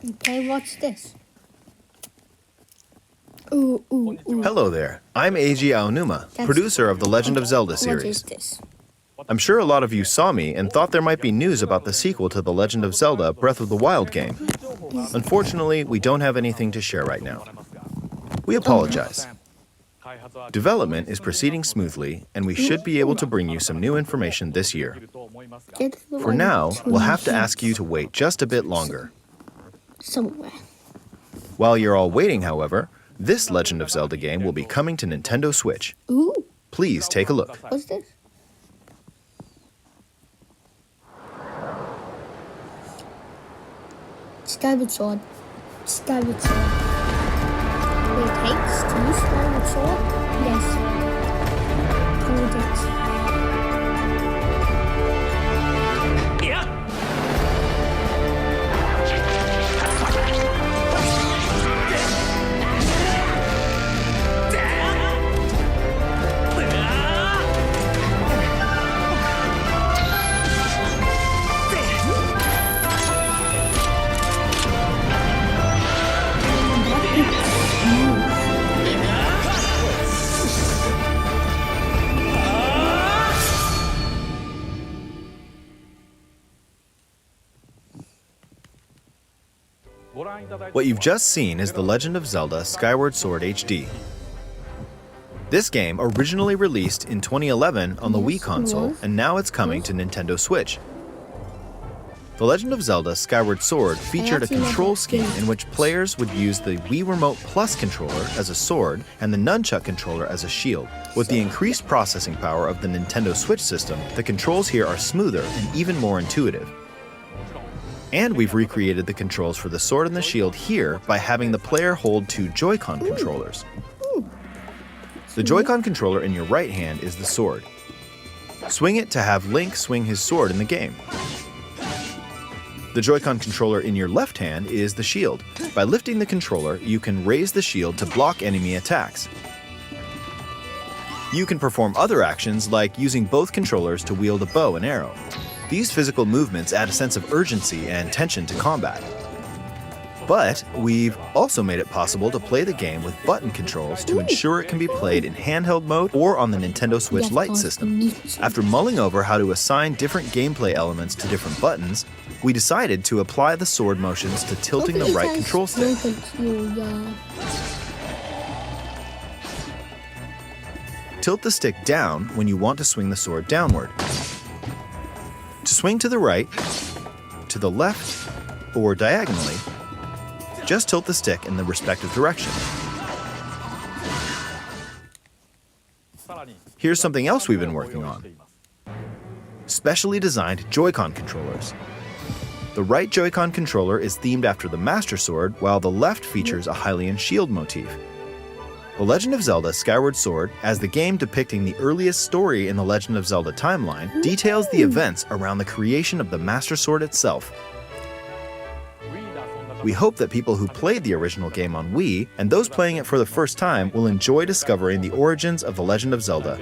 Okay, what's this? Ooh. Hello there. I'm Eiji Aonuma, producer of the Legend of Zelda What is series. this? I'm sure a lot of you saw me and thought there might be news about the sequel to the Legend of Zelda Breath of the Wild game. Unfortunately, we don't have anything to share right now. We apologize. Development is proceeding smoothly, and we should be able to bring you some new information this year. For now, we'll have to ask you to wait just a bit longer. Somewhere. While you're all waiting, however, this Legend of Zelda game will be coming to Nintendo Switch. Ooh, Please take a look. what's this? Skyward sword. Skyward sword. Wait, hates to use skyward sword? Yes. Hold it. What you've just seen is The Legend of Zelda Skyward Sword HD. This game originally released in 2011 on the Wii console, and now it's coming to Nintendo Switch. The Legend of Zelda Skyward Sword featured a control scheme in which players would use the Wii Remote Plus controller as a sword and the Nunchuck controller as a shield. With the increased processing power of the Nintendo Switch system, the controls here are smoother and even more intuitive. And we've recreated the controls for the sword and the shield here by having the player hold two Joy-Con controllers. The Joy-Con controller in your right hand is the sword. Swing it to have Link swing his sword in the game. The Joy-Con controller in your left hand is the shield. By lifting the controller, you can raise the shield to block enemy attacks. You can perform other actions like using both controllers to wield a bow and arrow. These physical movements add a sense of urgency and tension to combat. But we've also made it possible to play the game with button controls to ensure it can be played in handheld mode or on the Nintendo Switch Lite system. After mulling over how to assign different gameplay elements to different buttons, we decided to apply the sword motions to tilting the right control stick. Tilt the stick down when you want to swing the sword downward. To swing to the right, to the left, or diagonally, just tilt the stick in the respective direction. Here's something else we've been working on. Specially designed Joy-Con controllers. The right Joy-Con controller is themed after the Master Sword, while the left features a Hylian shield motif. The Legend of Zelda Skyward Sword, as the game depicting the earliest story in the Legend of Zelda timeline, details the events around the creation of the Master Sword itself. We hope that people who played the original game on Wii, and those playing it for the first time, will enjoy discovering the origins of the Legend of Zelda.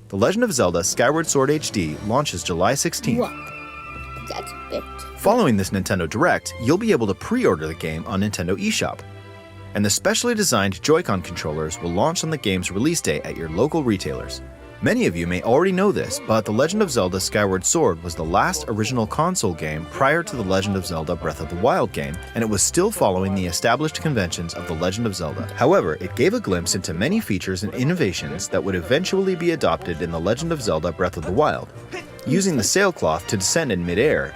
The Legend of Zelda Skyward Sword HD launches July 16th. What? That's a bit. Following this Nintendo Direct, you'll be able to pre-order the game on Nintendo eShop. And the specially designed Joy-Con controllers will launch on the game's release date at your local retailers. Many of you may already know this, but The Legend of Zelda Skyward Sword was the last original console game prior to The Legend of Zelda Breath of the Wild game, and it was still following the established conventions of The Legend of Zelda. However, it gave a glimpse into many features and innovations that would eventually be adopted in The Legend of Zelda Breath of the Wild. Using the sailcloth to descend in midair,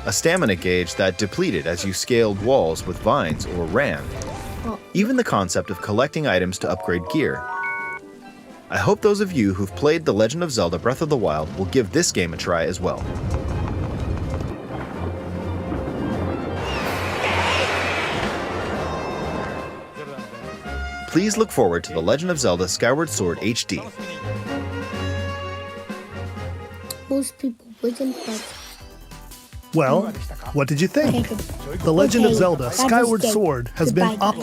a stamina gauge that depleted as you scaled walls with vines or ran, even the concept of collecting items to upgrade gear. I hope those of you who've played The Legend of Zelda Breath of the Wild will give this game a try as well. Please look forward to The Legend of Zelda Skyward Sword HD. Most people wouldn't, but Well, what did you think? The Legend of Zelda Skyward Sword has been optimized